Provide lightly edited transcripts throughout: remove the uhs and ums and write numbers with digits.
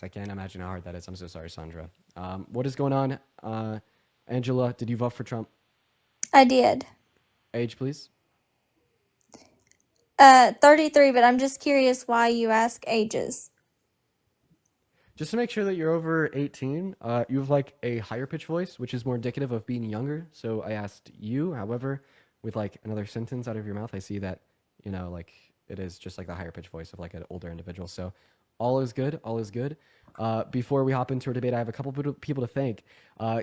advice. I can't imagine how hard that is. I'm so sorry, Sandra. What is going on? Angela, did you vote for Trump? I did. Age, please. 33, but I'm just curious why you ask ages. Just to make sure that you're over 18, you have like a higher pitch voice, which is more indicative of being younger. So I asked you. However, with like another sentence out of your mouth, I see that, like it is just like the higher pitch voice of like an older individual. So all is good. All is good. Before we hop into our debate, I have a couple people to thank.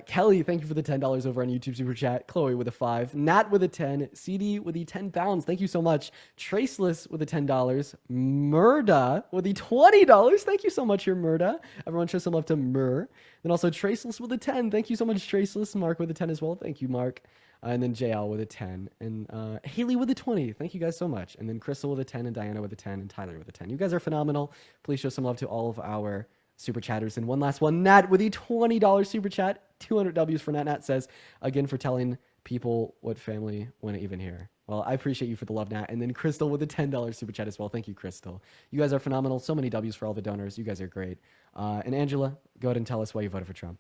Kelly, thank you for the $10 over on YouTube Super Chat. Chloe with a 5. Nat with a 10. CD with the 10 pounds. Thank you so much. Traceless with the $10. Murda with the $20. Thank you so much, your Murda. Everyone show some love to Mur. Then also Traceless with a 10. Thank you so much, Traceless. Mark with a 10 as well. Thank you, Mark. And then JL with a 10. And Haley with a 20. Thank you guys so much. And then Crystal with a 10. And Diana with a 10. And Tyler with a 10. You guys are phenomenal. Please show some love to all of our super chatters. And one last one, Nat with a $20 super chat. 200 W's for Nat. Nat says, again, for telling people what family want to even hear. Well, I appreciate you for the love, Nat. And then Crystal with a $10 super chat as well. Thank you, Crystal. You guys are phenomenal. So many W's for all the donors. You guys are great. And Angela, go ahead and tell us why you voted for Trump.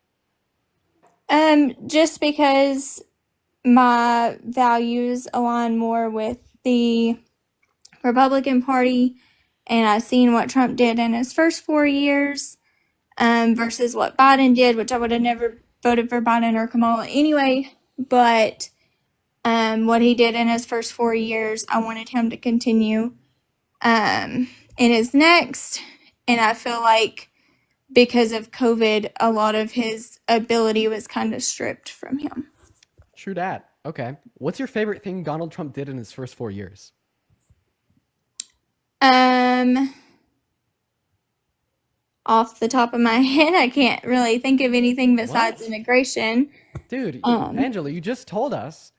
Just because my values align more with the Republican Party, and I've seen what Trump did in his first 4 years, versus what Biden did, which I would have never voted for Biden or Kamala anyway. But what he did in his first 4 years, I wanted him to continue in his next. And I feel like because of COVID, a lot of his ability was kind of stripped from him. True dat. Okay. What's your favorite thing Donald Trump did in his first 4 years? Off the top of my head, I can't really think of anything besides What? immigration. Dude, Angela, you just told us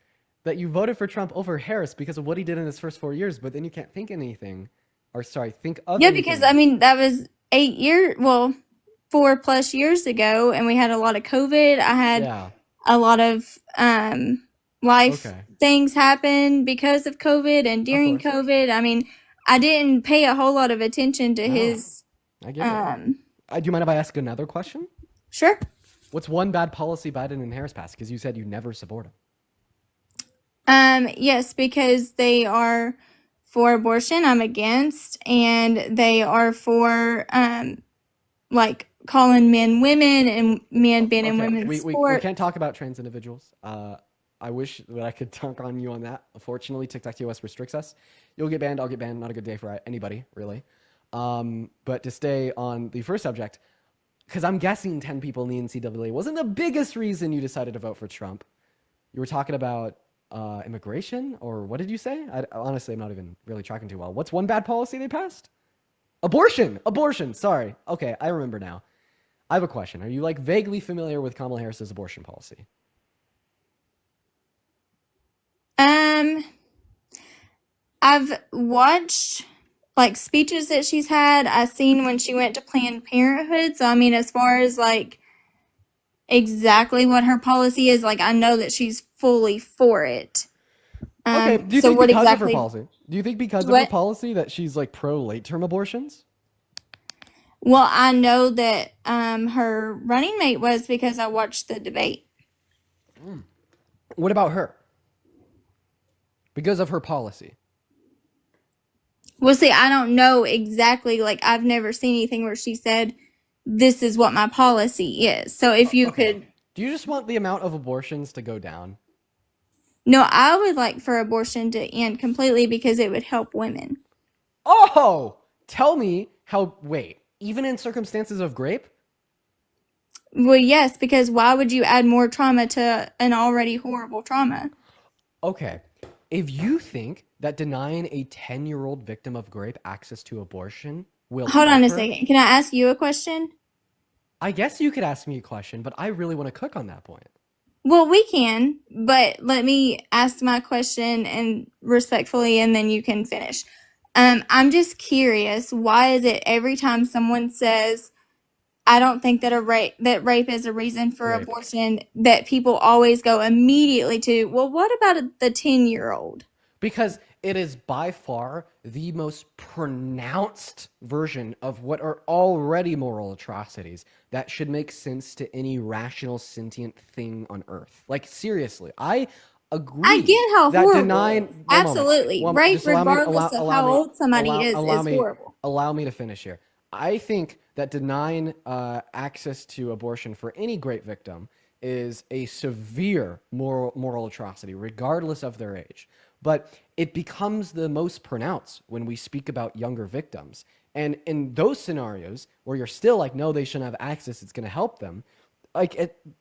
that you voted for Trump over Harris because of what he did in his first 4 years, but then you can't think anything. Or sorry, think of Yeah, anything. because I mean that was 8 years, well, 4+ years ago, and we had a lot of COVID. I had Yeah. a lot of life Okay. things happen because of COVID and Of during course. COVID. I mean, I didn't pay a whole lot of attention to No, his. I get it. Do you mind if I ask another question? Sure. What's one bad policy Biden and Harris passed? Because you said you never support them. Yes, because they are for abortion, I'm against, and they are for like calling men women and men being in Okay, women's we sports. can't talk about trans individuals. I wish that I could talk on you on that. Unfortunately, TikTok TOS restricts us. You'll get banned. I'll get banned. Not a good day for anybody, really. But to stay on the first subject, because I'm guessing 10 people in the NCAA wasn't the biggest reason you decided to vote for Trump. You were talking about immigration, or what did you say? Honestly, I'm not even really tracking too well. What's one bad policy they passed? Abortion. Abortion. Sorry. Okay, I remember now. I have a question. Are you like vaguely familiar with Kamala Harris's abortion policy? I've watched like speeches that she's had. I've seen when she went to Planned Parenthood. So I mean, as far as like exactly what her policy is, like I know that she's fully for it. Okay. Do you So think what because of her exactly? policy? Do you think because of her What? policy that she's like pro late term abortions? Well, I know that her running mate was because I watched the debate. What about her? Because of her policy. Well, see, I don't know exactly. Like I've never seen anything where she said, "This is what my policy is." So if you Okay. could. Do you just want the amount of abortions to go down? No, I would like for abortion to end completely because it would help women. Oh, tell me how. Wait, even in circumstances of grape? Well, yes, because why would you add more trauma to an already horrible trauma? Okay. If you think that denying a 10-year-old victim of grape access to abortion will Hold on help a her, second. Can I ask you a question? I guess you could ask me a question, but I really want to cook on that point. Well, we can, but let me ask my question and respectfully, and then you can finish. I'm just curious, why is it every time someone says, I don't think that rape is a reason for Rape. abortion, that people always go immediately to, well, what about the 10-year-old? Because it is by far the most pronounced version of what are already moral atrocities that should make sense to any rational sentient thing on earth. Like seriously, I I agree get how that horrible it is. denying one moment, Absolutely. Rape, just regardless of how old somebody allow is me horrible. allow me to finish here. I think that denying access to abortion for any great victim is a severe moral atrocity, regardless of their age. But it becomes the most pronounced when we speak about younger victims. And in those scenarios where you're still like, no, they shouldn't have access, it's going to help them.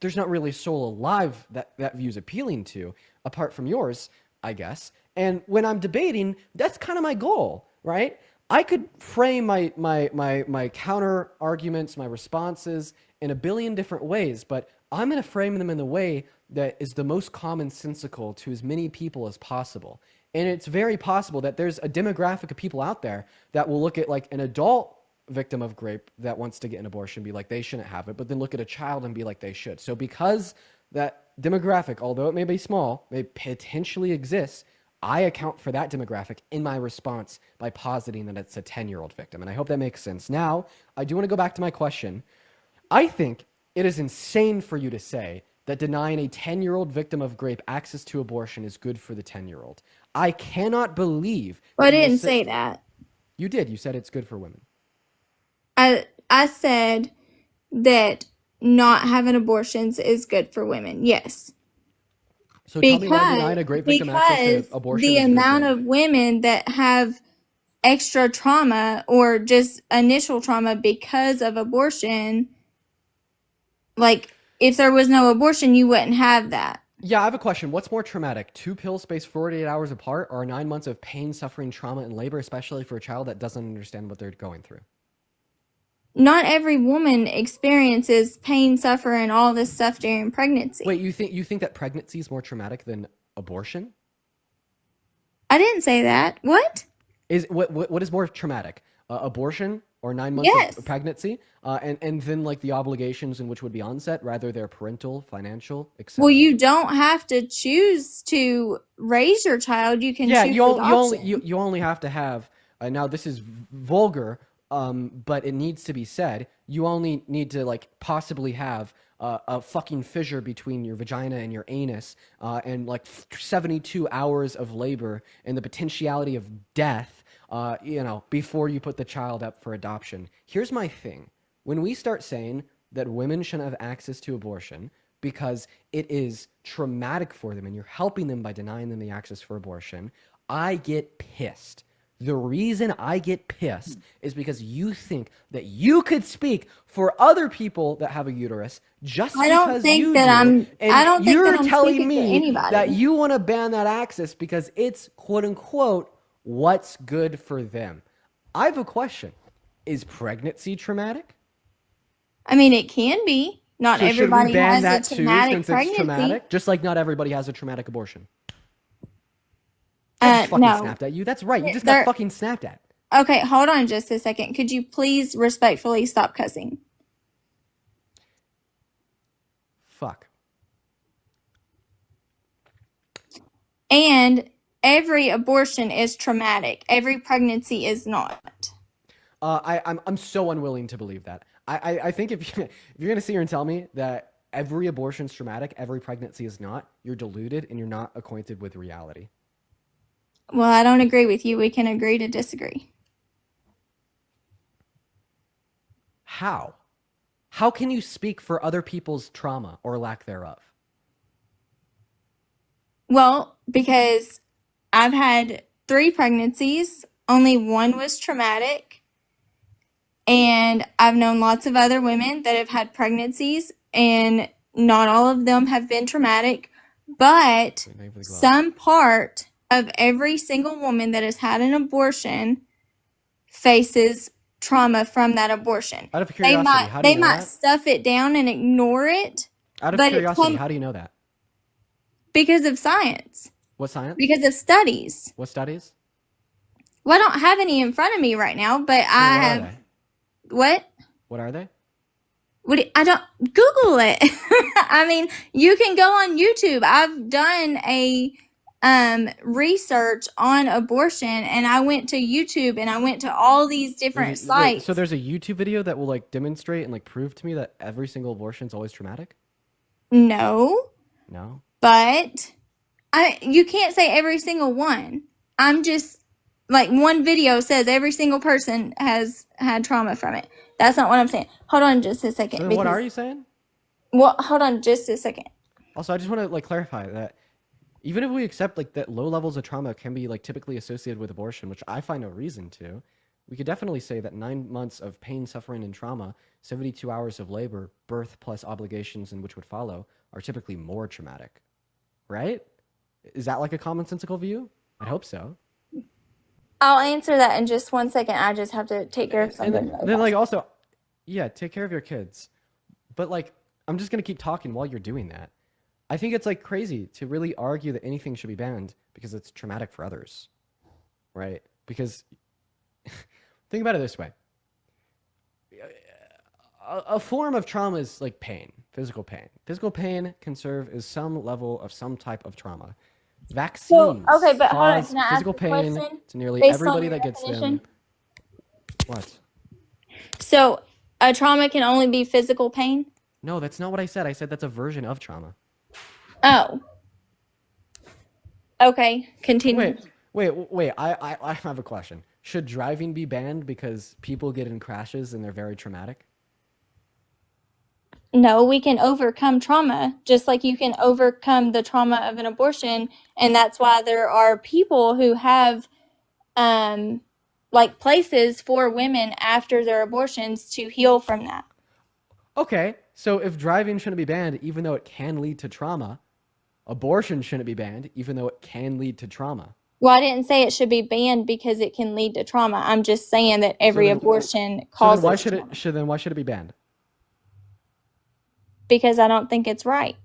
There's not really a soul alive that view's appealing to, apart from yours, I guess. And when I'm debating, that's kind of my goal, right? I could frame my counter arguments, my responses in a billion different ways, but I'm going to frame them in the way that is the most commonsensical to as many people as possible. And it's very possible that there's a demographic of people out there that will look at like an adult victim of rape that wants to get an abortion and be like, they shouldn't have it, but then look at a child and be like, they should. So because that demographic, although it may be small, may potentially exist, I account for that demographic in my response by positing that it's a 10-year-old victim. And I hope that makes sense. Now, I do want to go back to my question. I think it is insane for you to say that denying a 10-year-old victim of rape access to abortion is good for the 10-year-old. I cannot believe Well, that I you will didn't sit. say that. You did. You said it's good for women. I said that not having abortions is good for women. Yes. So tell me why Because denying a great victim access to because abortion the is good amount then. of women that have extra trauma or just initial trauma because of abortion, like if there was no abortion, you wouldn't have that. Yeah, I have a question. What's more traumatic? 2 pills spaced 48 hours apart or 9 months of pain, suffering, trauma, and labor, especially for a child that doesn't understand what they're going through? Not every woman experiences pain, suffering, all this stuff during pregnancy. Wait, you think that pregnancy is more traumatic than abortion? I didn't say that. What? Is what is more traumatic? Abortion or 9 months of Yes. pregnancy? And then like the obligations in which would be onset, rather their parental, financial, Well, etc. you don't have to choose to raise your child. You can Yeah, choose adoption. you only have to have. Now this is vulgar, but it needs to be said. You only need to like possibly have a fucking fissure between your vagina and your anus, and like 72 hours of labor and the potentiality of death. Before you put the child up for adoption. Here's my thing: when we start saying that women shouldn't have access to abortion because it is traumatic for them and you're helping them by denying them the access for abortion, I get pissed. The reason I get pissed is because you think that you could speak for other people that have a uterus just because you do, I and don't think that you're I'm telling speaking for me that anybody. you want to ban that access because it's quote unquote what's good for them. I have a question. Is pregnancy traumatic? I mean, it can be. Not So should we everybody ban has a that too traumatic since it's pregnancy. traumatic? Just like not everybody has a traumatic abortion. I just fucking No. snapped at you. That's right. You just got There. fucking snapped at. Okay, hold on just a second. Could you please respectfully stop cussing? Fuck. And every abortion is traumatic. Every pregnancy is not. I'm so unwilling to believe that. I think if you're gonna sit here and tell me that every abortion's traumatic, every pregnancy is not, you're deluded and you're not acquainted with reality. Well, I don't agree with you. We can agree to disagree. How? How can you speak for other people's trauma or lack thereof? Well, because I've had 3 pregnancies, only one was traumatic. And I've known lots of other women that have had pregnancies, and not all of them have been traumatic. But Wait, for the glove. some part of every single woman that has had an abortion faces trauma from that abortion. Out of curiosity, how do you They know might that? stuff it down and ignore it, Out of but it's curiosity, how do you know that? because of science, What science? because of studies. What studies? Well, I don't have any in front of me right now, but Well, I what are have they? what? What are they? I don't Google it. I mean, you can go on YouTube. I've done research on abortion, and I went to YouTube and I went to all these different Wait, so sites. there's a YouTube video that will like demonstrate and like prove to me that every single abortion is always traumatic? No, No. but you can't say every single one. I'm just like one video says every single person has had trauma from it. That's not what I'm saying. Hold on just a So second then what are because you saying? well, hold on just a second. Also, I just want to like clarify that even if we accept like that low levels of trauma can be like typically associated with abortion, which I find no reason to, we could definitely say that 9 months of pain, suffering, and trauma, 72 hours of labor, birth plus obligations and which would follow are typically more traumatic, right? Is that like a commonsensical view? I hope so. I'll answer that in just 1 second. I just have to take care of And something really then like fast. also, yeah, take care of your kids. But like, I'm just gonna keep talking while you're doing that. I think it's like crazy to really argue that anything should be banned because it's traumatic for others, right? Because think about it this way: a form of trauma is like pain, physical pain. Physical pain can serve as some level of some type of trauma. So, okay, Vaccines but hold on. cause Can I ask physical a pain question to nearly based on everybody your that gets them. definition? What? So, a trauma can only be physical pain? No, that's not what I said. I said that's a version of trauma. Oh, okay. Continue. Wait, wait. I have a question. Should driving be banned because people get in crashes and they're very traumatic? No, we can overcome trauma just like you can overcome the trauma of an abortion. And that's why there are people who have, um, like places for women after their abortions to heal from that. Okay, so if driving shouldn't be banned, even though it can lead to trauma, abortion shouldn't be banned, even though it can lead to trauma. Well, I didn't say it should be banned because it can lead to trauma. I'm just saying that So every then, abortion so then why causes should it? trauma Should then why should it be banned? because I don't think it's right.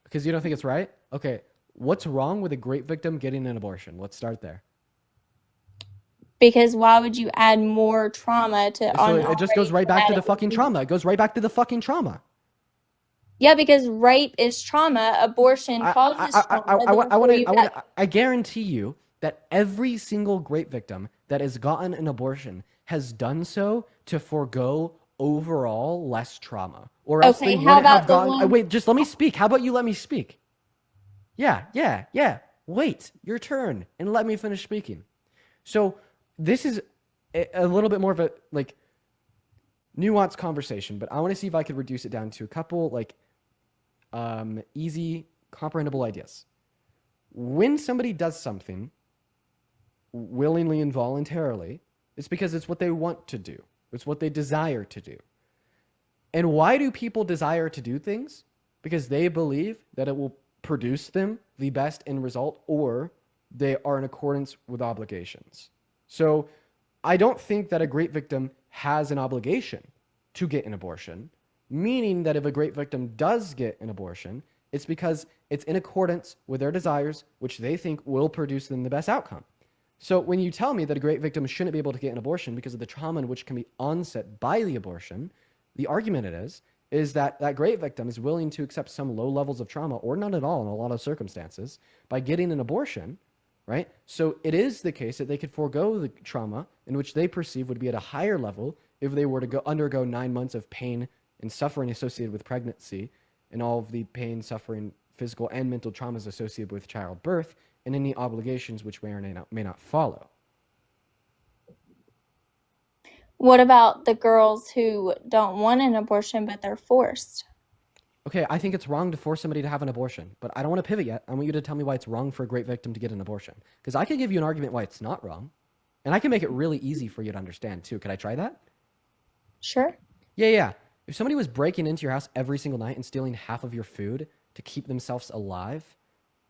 Because you don't think it's right? Okay, what's wrong with a great victim getting an abortion? Let's start there. Because why would you add more trauma to So an it just goes already right back to the traumatic fucking experience? trauma. It goes right back to the fucking trauma. Yeah, because rape is trauma. Abortion causes trauma. Therefore, you've got. I guarantee you that every single great victim that has gotten an abortion has done so to forego overall less trauma, or else they Okay, how wouldn't have about the gotten. one? Wait, just let me speak. How about you let me speak? Yeah. Wait, your turn, and let me finish speaking. So this is a little bit more of a like nuanced conversation, but I want to see if I could reduce it down to a couple like easy, comprehensible ideas. When somebody does something willingly and voluntarily, it's because it's what they want to do. It's what they desire to do. And why do people desire to do things? Because they believe that it will produce them the best end result, or they are in accordance with obligations. So I don't think that a great victim has an obligation to get an abortion, meaning that if a great victim does get an abortion, it's because it's in accordance with their desires, which they think will produce them the best outcome. So when you tell me that a great victim shouldn't be able to get an abortion because of the trauma in which can be onset by the abortion, the argument it is that that great victim is willing to accept some low levels of trauma, or not at all in a lot of circumstances, by getting an abortion, right? So it is the case that they could forego the trauma in which they perceive would be at a higher level if they were to undergo 9 months of pain and suffering associated with pregnancy and all of the pain, suffering, physical and mental traumas associated with childbirth and any obligations which may not follow. What about the girls who don't want an abortion but they're forced? Okay, I think it's wrong to force somebody to have an abortion, but I don't want to pivot yet. I want you to tell me why it's wrong for a great victim to get an abortion. Because I can give you an argument why it's not wrong. And I can make it really easy for you to understand too. Could I try that? Sure. Yeah. If somebody was breaking into your house every single night and stealing half of your food to keep themselves alive,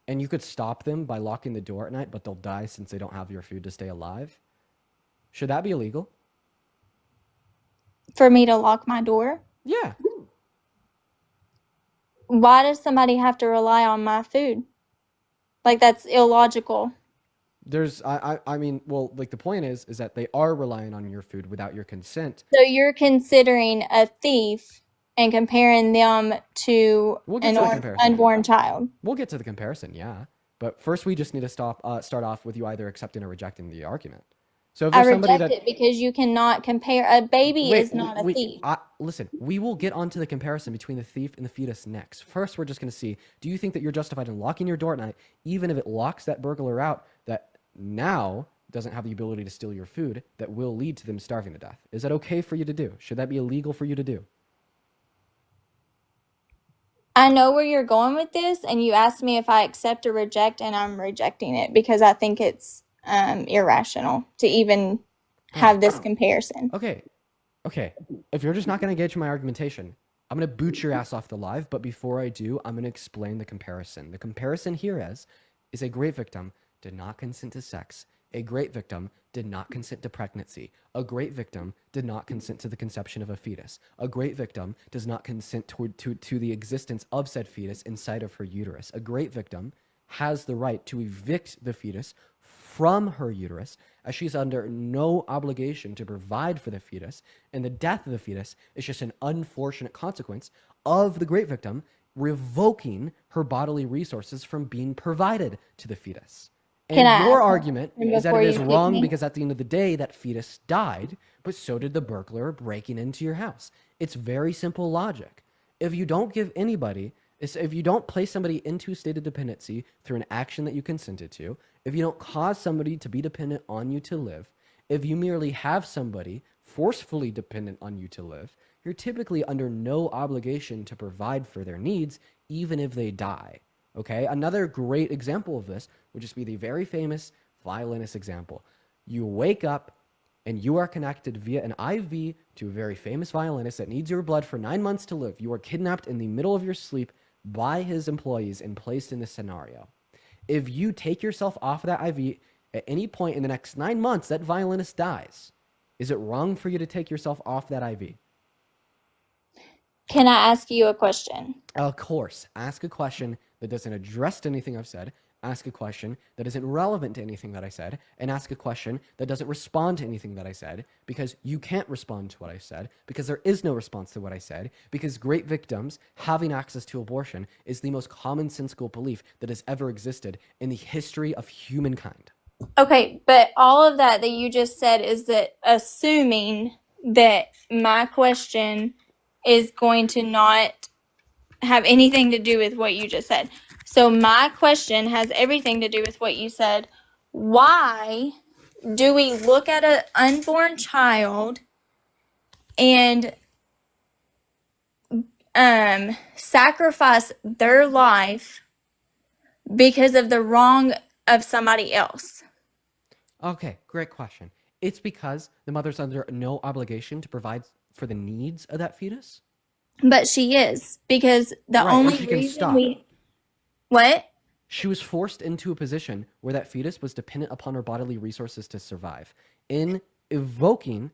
and you could stop them by locking the door at night, but they'll die since they don't have your food to stay alive, should that be illegal? For me to lock my door? Yeah. Why does somebody have to rely on my food? Like, that's illogical. I mean, well, like the point is that they are relying on your food without your consent. So you're considering a thief and comparing them to We'll get an to the comparison. unborn child. We'll get to the comparison, yeah. But first, we just need to start off with you either accepting or rejecting the argument. So if I there's somebody reject that it because you cannot compare. A baby wait, is not a thief. listen, we will get onto the comparison between the thief and the fetus next. First, we're just going to see: do you think that you're justified in locking your door at night, even if it locks that burglar out that now doesn't have the ability to steal your food, that will lead to them starving to death? Is that okay for you to do? Should that be illegal for you to do? I know where you're going with this, and you asked me if I accept or reject, and I'm rejecting it because I think it's irrational to even Oh, have this comparison. okay. Okay, if you're just not going to get to my argumentation, I'm going to boot your ass off the live. But before I do, I'm going to explain the comparison. The comparison here is a great victim did not consent to sex. A great victim did not consent to pregnancy. A great victim did not consent to the conception of a fetus. A great victim does not consent to the existence of said fetus inside of her uterus. A great victim has the right to evict the fetus from her uterus, as she's under no obligation to provide for the fetus, and the death of the fetus is just an unfortunate consequence of the great victim revoking her bodily resources from being provided to the fetus. Can And I your ask argument one is that before it you is kick wrong me? because at the end of the day, that fetus died, but so did the burglar breaking into your house. It's very simple logic. If you don't give anybody, if you don't place somebody into a state of dependency through an action that you consented to, if you don't cause somebody to be dependent on you to live, if you merely have somebody forcefully dependent on you to live, you're typically under no obligation to provide for their needs, even if they die. Okay? Another great example of this would just be the very famous violinist example. You wake up and you are connected via an IV to a very famous violinist that needs your blood for 9 months to live. You are kidnapped in the middle of your sleep by his employees and placed in this scenario. If you take yourself off of that IV at any point in the next 9 months, that violinist dies. Is it wrong for you to take yourself off that IV? Can I ask you a question? Of course, ask a question that doesn't address anything I've said, ask a question that isn't relevant to anything that I said, and ask a question that doesn't respond to anything that I said, because you can't respond to what I said, because there is no response to what I said, because great victims having access to abortion is the most commonsensical belief that has ever existed in the history of humankind. Okay, but all of that you just said is that assuming that my question is going to not have anything to do with what you just said. So my question has everything to do with what you said. Why do we look at an unborn child and sacrifice their life because of the wrong of somebody else? Okay, great question. It's because the mother's under no obligation to provide for the needs of that fetus. But she is, because the Right, and only she can reason stop. we what? She was forced into a position where that fetus was dependent upon her bodily resources to survive. In revoking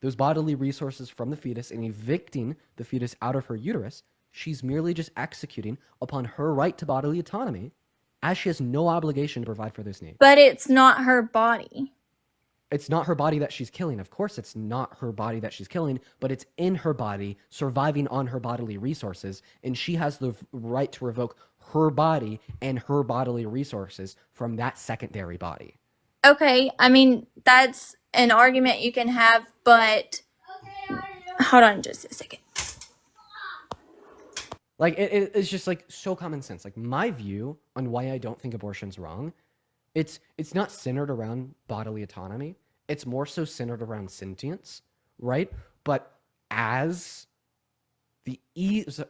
those bodily resources from the fetus and evicting the fetus out of her uterus, she's merely just executing upon her right to bodily autonomy, as she has no obligation to provide for those needs. But it's not her body. It's not her body that she's killing. Of course, it's not her body that she's killing, but it's in her body, surviving on her bodily resources, and she has the right to revoke her body and her bodily resources from that secondary body. Okay, I mean, that's an argument you can have, but hold on just a second. Like it's just like so common sense. Like my view on why I don't think abortion's wrong, it's not centered around bodily autonomy. It's more so centered around sentience, right? But as the easiest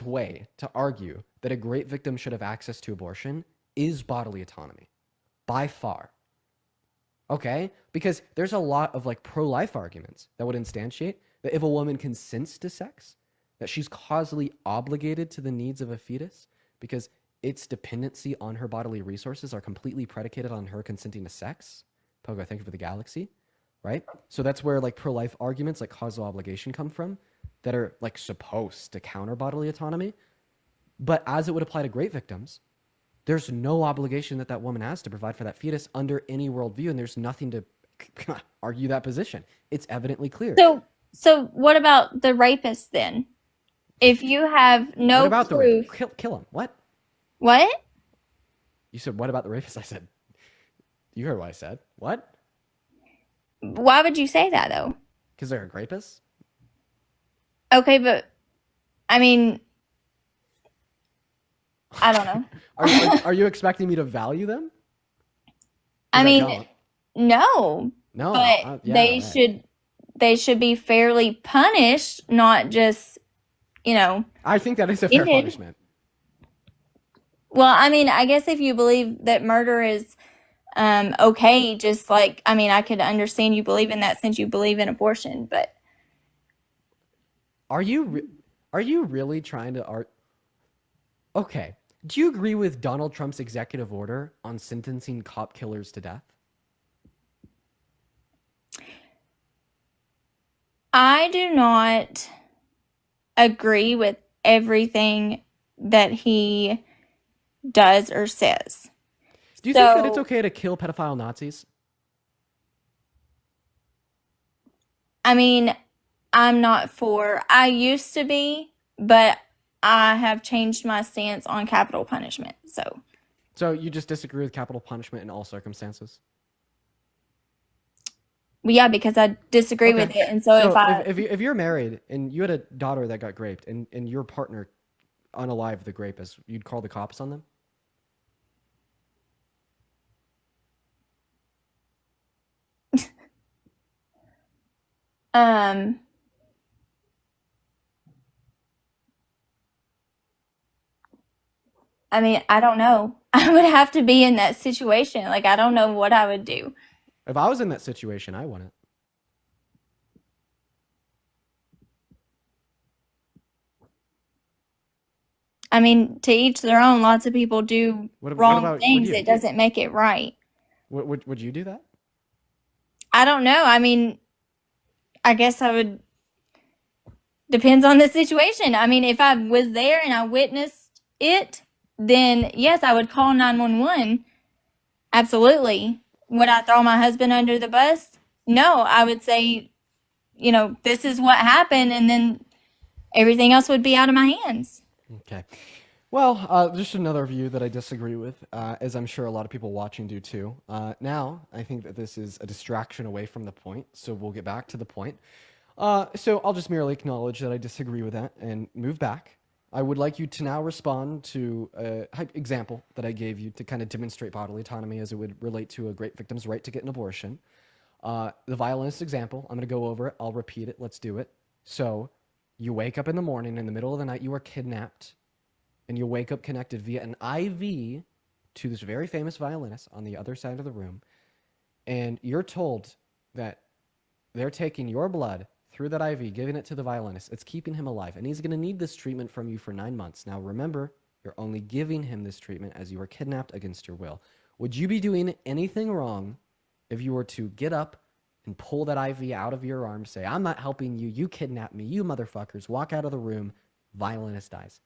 way to argue that a great victim should have access to abortion is bodily autonomy, by far. Okay? Because there's a lot of like pro-life arguments that would instantiate that if a woman consents to sex, that she's causally obligated to the needs of a fetus because its dependency on her bodily resources are completely predicated on her consenting to sex. Pogo, thank you for the galaxy, right? So that's where like pro-life arguments like causal obligation come from that are like supposed to counter bodily autonomy. But as it would apply to great victims, there's no obligation that that woman has to provide for that fetus under any worldview, and there's nothing to argue that position. It's evidently clear. So what about the rapist then? If you have What no about the rape? proof, Kill him. What? What? You said, what about the rapist? I said, you heard what I said. What? Why would you say that though? Because they're a rapist? Okay, but I mean, I don't know. Are you expecting me to value them? I Because I mean, don't. no, No. but Yeah, right. they should be fairly punished, not just, you know, I think that is a fair ended. punishment. Well, I mean, I guess if you believe that murder is okay, just like I mean, I could understand you believe in that since you believe in abortion, but Are you are you really trying to art? Okay. Do you agree with Donald Trump's executive order on sentencing cop killers to death? I do not agree with everything that he does or says. Do you think that it's So, okay to kill pedophile Nazis? I mean, I'm not for, I used to be, but I have changed my stance on capital punishment. So, So you just disagree with capital punishment in all circumstances? well, yeah, because I disagree with Okay. it. And so if So I, if you're married and you had a daughter that got raped and your partner unalive the rapist, you'd call the cops on them? um, I mean, I don't know. I would have to be in that situation. Like, I don't know what I would do. If I was in that situation, I wouldn't. I mean, to each their own. Lots of people do What wrong about would things. you? It doesn't make it right. Would you do that? I don't know. I mean, I guess I would, depends on the situation. I mean, if I was there and I witnessed it, then yes, I would call 911. Absolutely. Would I throw my husband under the bus? No, I would say, this is what happened, and then everything else would be out of my hands. Okay. Well, just another view that I disagree with, as I'm sure a lot of people watching do too. Now, I think that this is a distraction away from the point, so we'll get back to the point. So I'll just merely acknowledge that I disagree with that and move back. I would like you to now respond to a example that I gave you to kind of demonstrate bodily autonomy as it would relate to a great victim's right to get an abortion. The violinist example, I'm going to go over it. I'll repeat it. Let's do it. So you wake up in the morning, in the middle of the night, you are kidnapped, and you wake up connected via an IV to this very famous violinist on the other side of the room. And you're told that they're taking your blood through that IV, giving it to the violinist. It's keeping him alive. And he's going to need this treatment from you for 9 months. Now, remember, you're only giving him this treatment as you were kidnapped against your will. Would you be doing anything wrong if you were to get up and pull that IV out of your arm, say, I'm not helping you, you kidnapped me, you motherfuckers, walk out of the room, violinist dies?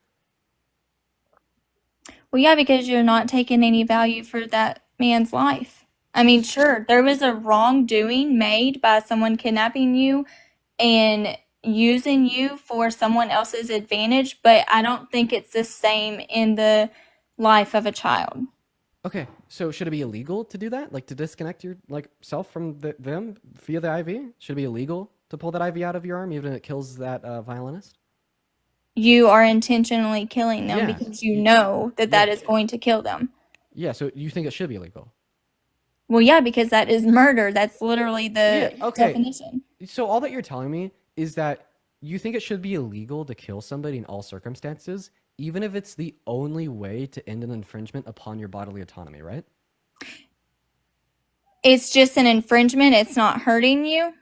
Well, yeah, because you're not taking any value for that man's life. I mean, sure, there was a wrongdoing made by someone kidnapping you and using you for someone else's advantage, but I don't think it's the same in the life of a child. Okay, so should it be illegal to do that? Like to disconnect your self from them via the IV? Should it be illegal to pull that IV out of your arm even if it kills that violinist? You are intentionally killing them Yeah, because you know that yeah, that is going to kill them. yeah. So you think it should be illegal? Well, yeah, because that is murder. That's literally Yeah. the Okay. definition. So all that you're telling me is that you think it should be illegal to kill somebody in all circumstances, even if it's the only way to end an infringement upon your bodily autonomy, right? It's just an infringement. It's not hurting you.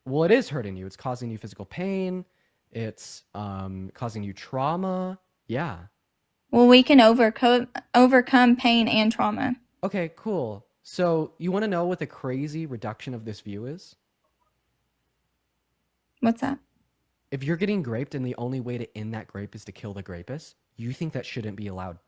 Well, it is hurting you. It's causing you physical pain. It's causing you trauma. Yeah. Well, we can overcome pain and trauma. Okay, cool. So you want to know what the crazy reduction of this view is? What's that? If you're getting graped and the only way to end that grape is to kill the rapist, you think that shouldn't be allowed.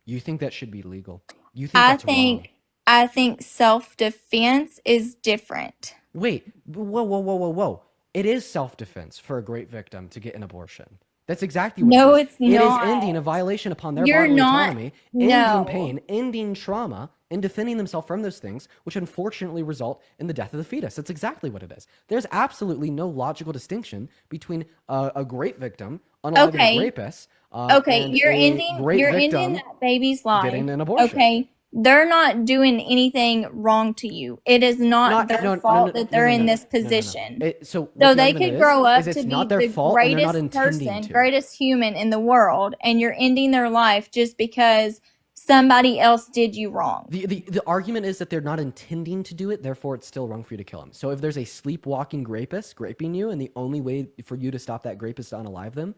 You think that should be legal. You think I that's wrong. think I think self-defense is different. Wait, whoa, whoa, whoa, whoa, whoa. It is self-defense for a great victim to get an abortion. That's exactly what it No, is. it's It is not. ending a violation upon their You're bodily not. autonomy, ending No. pain, ending trauma, and defending themselves from those things, which unfortunately result in the death of the fetus. That's exactly what it is. There's absolutely no logical distinction between a grape victim unaliving a Okay. rapist Okay, and a grape you're ending victim that baby's life. getting an abortion. Okay. They're not doing anything wrong to you. It is not Not their no no fault no that no they're no in no this no no no. position. So what So the they argument could grow is up to it's not be their the fault and they're not greatest intending person, to. greatest human in the world, and you're ending their life just because somebody else did you wrong. The argument is that they're not intending to do it, therefore it's still wrong for you to kill them. So if there's a sleepwalking rapist graping you, and the only way for you to stop that grape is to unalive them,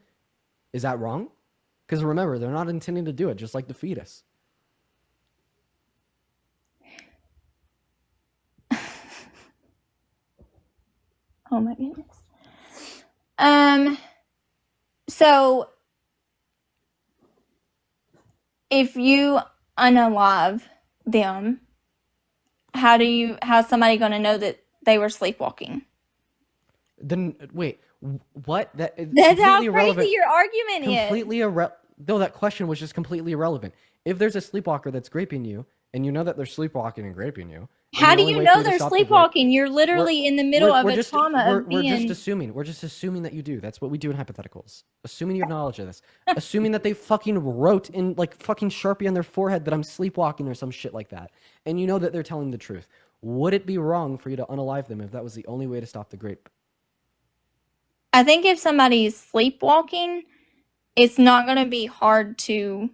is that wrong? Because remember, they're not intending to do it, just like the fetus. Oh my goodness. So if you unalive them, how's somebody going to know that they were sleepwalking? Then wait, what? That is That's how completely crazy irrelevant. your argument is. Completely irrelevant. No, that question was just completely irrelevant. If there's a sleepwalker that's graping you, and you know that they're sleepwalking and graping you, and How the do only you way for know you to they're stop the grape, sleepwalking? You're we're literally in the middle of we're a just trauma of we're just being. assuming. We're just assuming that you do. That's what we do in hypotheticals. Assuming you have knowledge of this. Assuming that they fucking wrote in like fucking Sharpie on their forehead that I'm sleepwalking or some shit like that, and you know that they're telling the truth. Would it be wrong for you to unalive them if that was the only way to stop the grape? I think if somebody's sleepwalking, it's not going to be hard to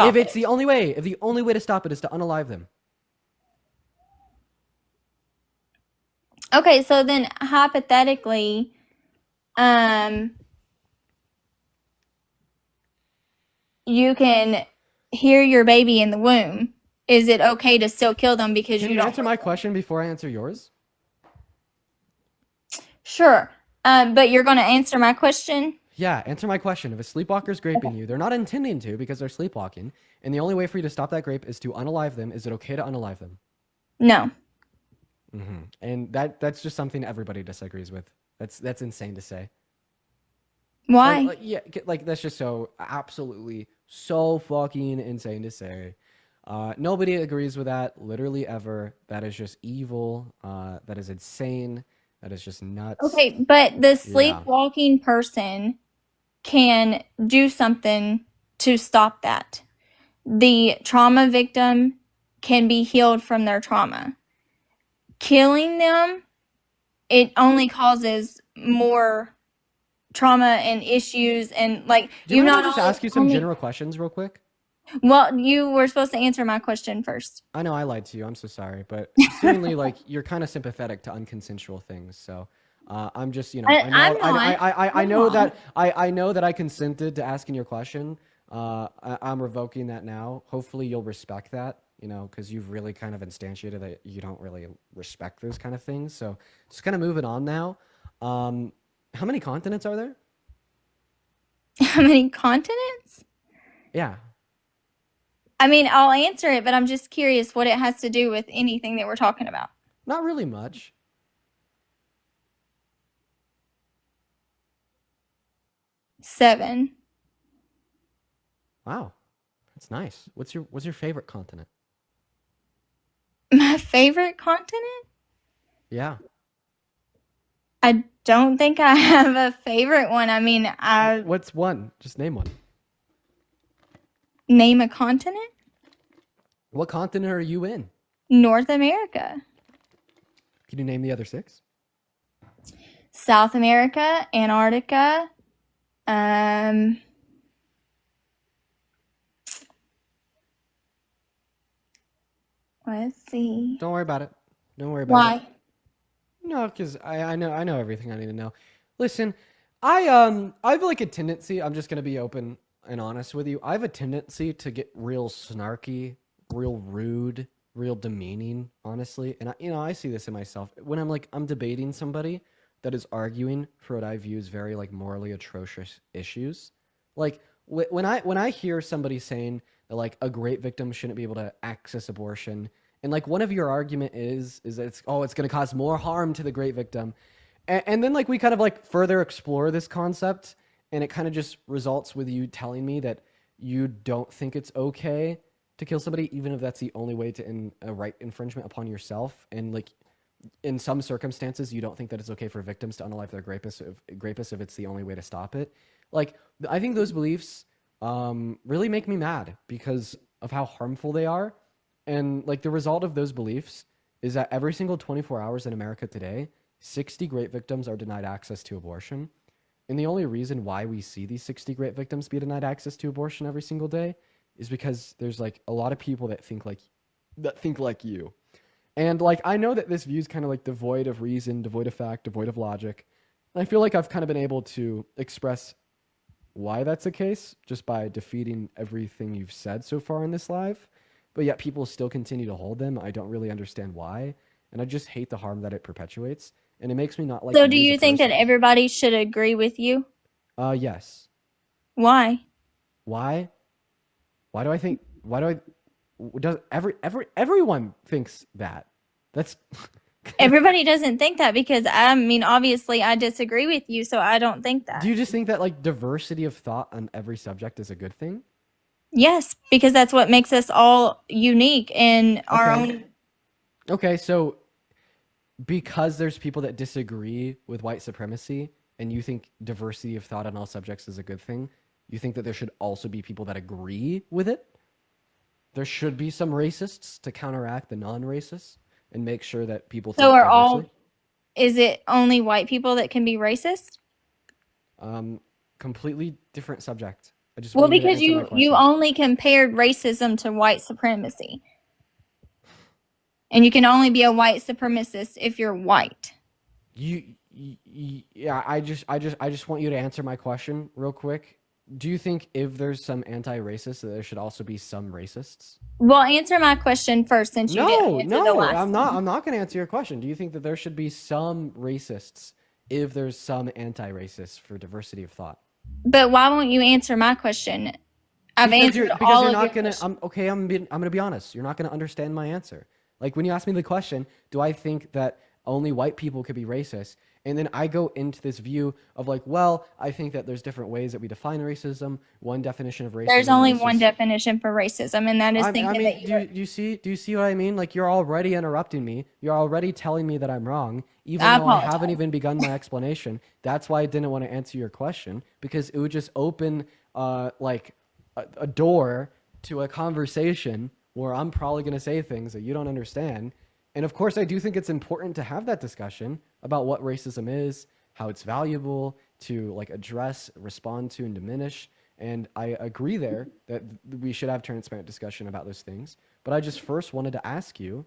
If stop it's it. the only way, if the only way to stop it is to unalive them. Okay, so then hypothetically, um, you can hear your baby in the womb. Is it okay to still kill them because Can you you don't? answer my question before I answer yours? Sure. But you're going to answer my question? Yeah, answer my question. If a sleepwalker's graping you, they're not intending to because they're sleepwalking, and the only way for you to stop that grape is to unalive them. Is it okay to unalive them? No. And that's just something everybody disagrees with. That's insane to say. Why? Yeah, like that's just so absolutely so fucking insane to say. Nobody agrees with that, literally ever. That is just evil. That is insane. That is just nuts. Okay, but the Yeah. sleepwalking person can do something to stop that. The trauma victim can be healed from their trauma. Killing them, it only causes more trauma and issues, and like Do you you mind if I not just ask you some only general questions real quick? well, you were supposed to answer my question first. I know I lied to you. I'm so sorry, but seemingly like you're kind of sympathetic to unconsensual things. So I'm just, I I'm know, not. I I'm know not. that I know that I consented to asking your question. I'm revoking that now. Hopefully you'll respect that, because you've really kind of instantiated that you don't really respect those kind of things. So just kind of moving on now. How many continents are there? How many continents? Yeah, I mean, I'll answer it, but I'm just curious what it has to do with anything that we're talking about. not really much. 7. Wow, that's nice. What's your favorite continent? My favorite continent? Yeah. I don't think I have a favorite one. I mean, I What's one? Just name one. name a continent? What continent are you in? North America, Can you name the other 6? South America, Antarctica, um, let's see. Don't worry about it. Don't worry about it. Why? No, because I know everything I need to know. Listen, I have like a tendency. I'm just gonna be open and honest with you. I have a tendency to get real snarky, real rude, real demeaning. Honestly, and I see this in myself when I'm debating somebody that is arguing for what I view as very like morally atrocious issues. Like when I hear somebody saying that like a great victim shouldn't be able to access abortion, and like one of your argument is that it's going to cause more harm to the great victim, and then like we kind of like further explore this concept, and it kind of just results with you telling me that you don't think it's okay to kill somebody, even if that's the only way to a right infringement upon yourself. And like in some circumstances, you don't think that it's okay for victims to unalive their rapists if it's the only way to stop it. Like, I think those beliefs really make me mad because of how harmful they are. And like the result of those beliefs is that every single 24 hours in America today, 60 great victims are denied access to abortion. And the only reason why we see these 60 great victims be denied access to abortion every single day is because there's like a lot of people that think like you. And like I know that this view is kind of like devoid of reason, devoid of fact, devoid of logic. And I feel like I've kind of been able to express why that's the case just by defeating everything you've said so far in this live. But yet people still continue to hold them. I don't really understand why. And I just hate the harm that it perpetuates. And it makes me not like So do you as a you think that person. everybody should agree with you? Yes. Why? Why? Why do I does everyone thinks that? That's Everybody doesn't think that because I mean, obviously I disagree with you, so I don't think Do that. you just think that like diversity of thought on every subject is a good thing? Yes, because that's what makes us all unique in our Okay. own. Okay, so because there's people that disagree with white supremacy and you think diversity of thought on all subjects is a good thing, you think that there should also be people that agree with it? There should be some racists to counteract the non-racists and make sure that people So think are diversely. all, is it only white people that can be racist? Um, Completely different subject. I just Well, want you to because answer my you question. only compared racism to white supremacy. And you can only be a white supremacist if you're white. Yeah, I just want you to answer my question real quick. Do you think if there's some anti-racist that there should also be some racists? Well, answer my question first since you didn't No, answer the no, last one. I'm not going to answer your question. Do you think that there should be some racists if there's some anti-racists for diversity of thought? But why won't you answer my question? I've answered Because all you're of your not gonna. questions. I'm gonna be honest. You're not gonna understand my answer. Like when you ask me the question, do I think that only white people could be racist? And then I go into this view of like, well, I think that there's different ways that we define racism. One definition of There's racism only is one just. definition for racism, and that is I thinking mean, that you're. do you see what I mean? Like you're already interrupting me. You're already telling me that I'm wrong, even I though I haven't apologize. even begun my explanation. That's why I didn't want to answer your question because it would just open like a door to a conversation where I'm probably going to say things that you don't understand. And of course, I do think it's important to have that discussion about what racism is, how it's valuable to like address, respond to, and diminish. And I agree there that we should have transparent discussion about those things. But I just first wanted to ask you,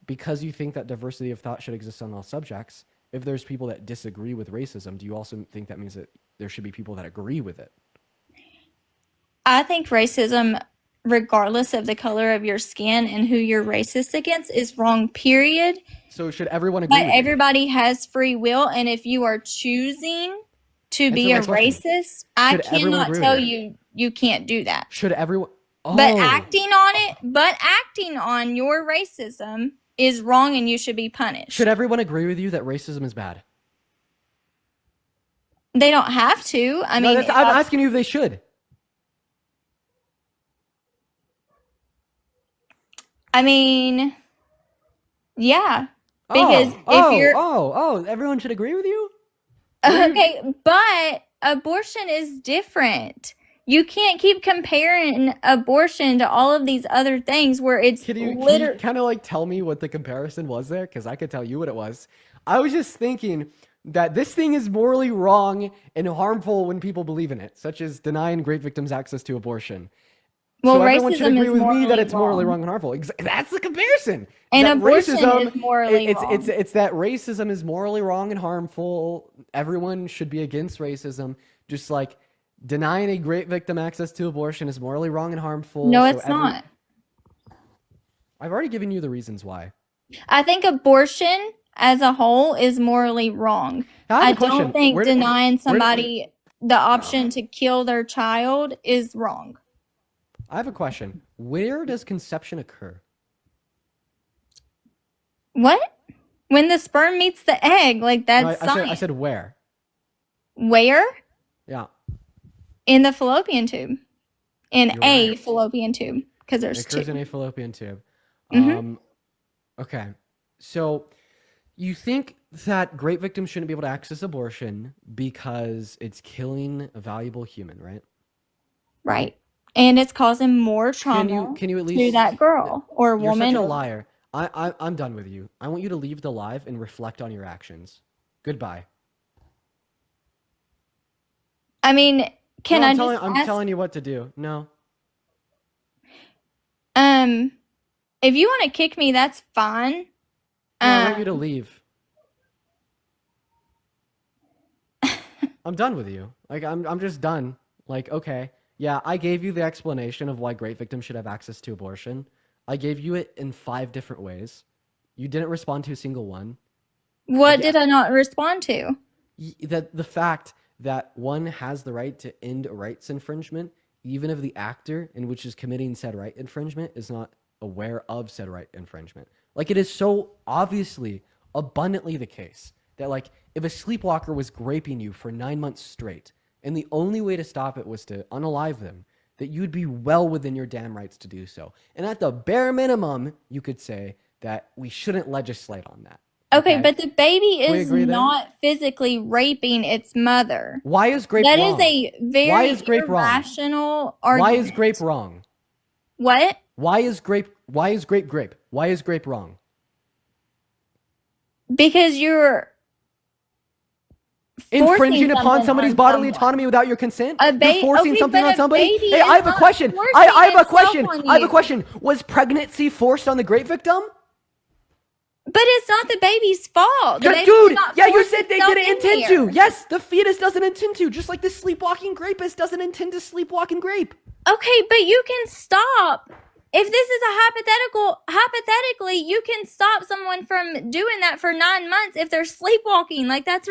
because you think that diversity of thought should exist on all subjects, if there's people that disagree with racism, do you also think that means that there should be people that agree with it? I think racism, regardless of the color of your skin and who you're racist against, is wrong, period. So should everyone agree But with it? everybody has free will, and if you are choosing to Answer be my a question. racist, I Should everyone cannot agree with tell it? you you can't do that. Should everyone? But Oh, acting on your racism is wrong and you should be should punished. everyone agree with you that racism is bad? They don't have to. I No, mean, that's. I'm asking you if they should. I mean, yeah. Because Oh, if oh, you're oh, oh! Everyone should agree with you. What are you? okay, but abortion is different. You can't keep comparing abortion to all of these other things where it's Can you literally. kind of like tell me what the comparison was there? Because I could tell you what it was. I was just thinking that this thing is morally wrong and harmful when people believe in it, such as denying great victims access to abortion. Well, So everyone should racism agree is with me that morally it's morally wrong. wrong and harmful. That's the comparison. Is And that abortion racism? is morally wrong. It's that racism is morally wrong and harmful. Everyone should be against racism. Just like denying a great victim access to abortion is morally wrong and harmful. No, So it's not. I've already given you the reasons why. I think abortion as a whole is morally wrong. Now, I have I a don't question. think denying Where somebody the option to kill their child is wrong. I have a question. Where does conception occur? What? When the sperm meets the egg, like No, that's I science. said where. Where? Yeah, in the fallopian tube. In you're a right. fallopian tube, because It there's occurs in two. a fallopian tube. Mm-hmm. Um, okay. So you think that great victims shouldn't be able to access abortion because it's killing a valuable human, right? Right. And it's causing more Can you trauma can you at to that least? girl or You're such woman. a Or, liar. I'm done with you. I want you to leave the live and reflect on your actions. Goodbye. I mean, No, can I just I'm ask? telling you what to do. No, Um, if you want to kick me, that's fine. no, I want you to Um, leave. I'm done with you. Like I'm just done. Like, okay. Yeah, I gave you the explanation of why great victims should have access to abortion. I gave you it in 5 different ways. You didn't respond to a single one. what Like did I not respond to? the fact that one has the right to end a rights infringement, even if the actor in which is committing said right infringement is not aware of said right infringement. Like it is so obviously, abundantly the case that like if a sleepwalker was graping you for 9 months straight, and the only way to stop it was to unalive them, that you'd be well within your damn rights to do so. And at the bare minimum, you could say that we shouldn't legislate on that. Okay, Okay? but the baby Can we is agree there? not physically raping its mother. Why is grape That is wrong? a Why very is grape wrong? irrational Why is grape argument. wrong? What? Why is grape grape? Why is grape wrong? Because you're forcing Infringing upon something somebody's on bodily someone. autonomy without your consent? A You're baby, forcing okay, something but on a somebody? baby Hey, I is have a not question. forcing I have a itself question. on I have a you. question. Was pregnancy forced on the grape victim? But it's not the baby's fault. The Yeah, baby did dude, not yeah, you force said they itself didn't in intend to. there. Yes, the fetus doesn't intend to, just like the sleepwalking grapist doesn't intend to sleepwalk and grape. Okay, but you can stop. If this is a hypothetically, you can stop someone from doing that for 9 months if they're sleepwalking. Like, that's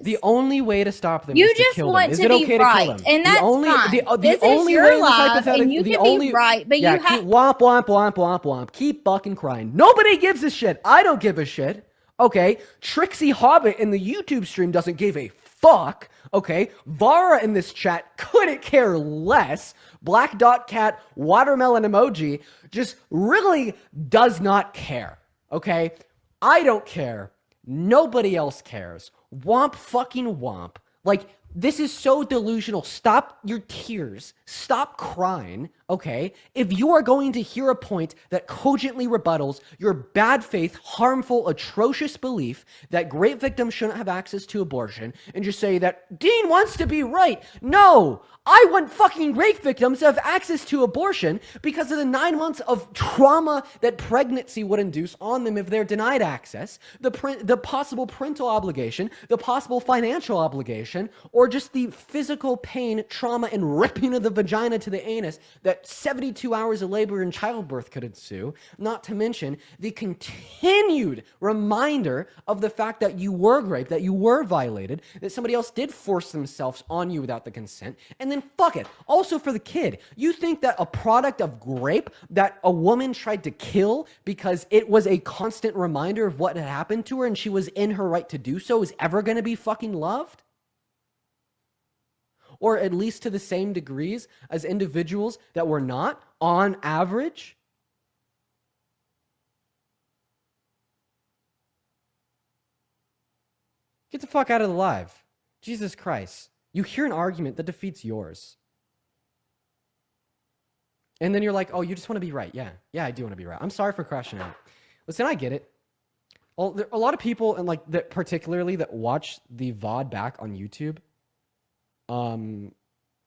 The ridiculous. only way to stop them is You to just kill them. want Is to it be okay to kill right, them? and that's fine. The This is only way your in this life, and hypothetical, you the can be only right, but yeah, you keep have. womp womp womp womp womp. Keep fucking crying. Nobody gives a shit. I don't give a shit. Okay, Trixie Hobbit in the YouTube stream doesn't give a fuck. Okay, Vara in this chat couldn't care less. Black dot cat watermelon emoji just really does not care. Okay, I don't care. Nobody else cares. Womp fucking womp. Like, this is so delusional. Stop your tears. Stop crying, okay? If you are going to hear a point that cogently rebuttals your bad faith, harmful, atrocious belief that great victims shouldn't have access to abortion, and just say that Dean wants to be right. No! I want fucking rape victims to have access to abortion because of the 9 months of trauma that pregnancy would induce on them if they're denied access, the possible parental obligation, the possible financial obligation, or just the physical pain, trauma, and ripping of the vagina to the anus that 72 hours of labor and childbirth could ensue, not to mention the continued reminder of the fact that you were raped, that you were violated, that somebody else did force themselves on you without the consent, and then fuck it. Also for the kid, you think that a product of grape that a woman tried to kill because it was a constant reminder of what had happened to her and she was in her right to do so is ever going to be fucking loved? Or at least to the same degrees as individuals that were not, on average? Get the fuck out of the live. Jesus Christ. You hear an argument that defeats yours. And then you're like, oh, you just want to be right. Yeah, I do want to be right. I'm sorry for crashing out. Listen, I get it. A lot of people, and like that, particularly that watch the VOD back on YouTube,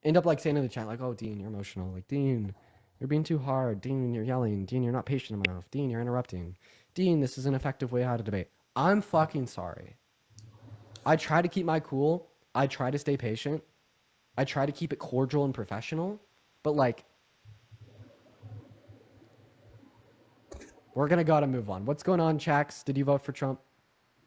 end up like saying in the chat, like, oh, Dean, you're emotional. Like, Dean, you're being too hard. Dean, you're yelling. Dean, you're not patient enough. Dean, you're interrupting. Dean, this is an effective way how to debate. I'm fucking sorry. I try to keep my cool. I try to stay patient. I try to keep it cordial and professional. But like, we're gonna gotta move on. What's going on, Chax? Did you vote for Trump?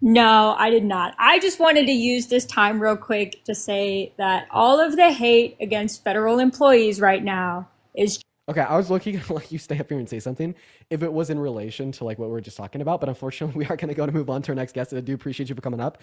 No, I did not. I just wanted to use this time real quick to say that all of the hate against federal employees right now is Okay, I was looking to let you stay up here and say something if it was in relation to like what we were just talking about, but unfortunately we are going to go to move on to our next guest, and I do appreciate you for coming up.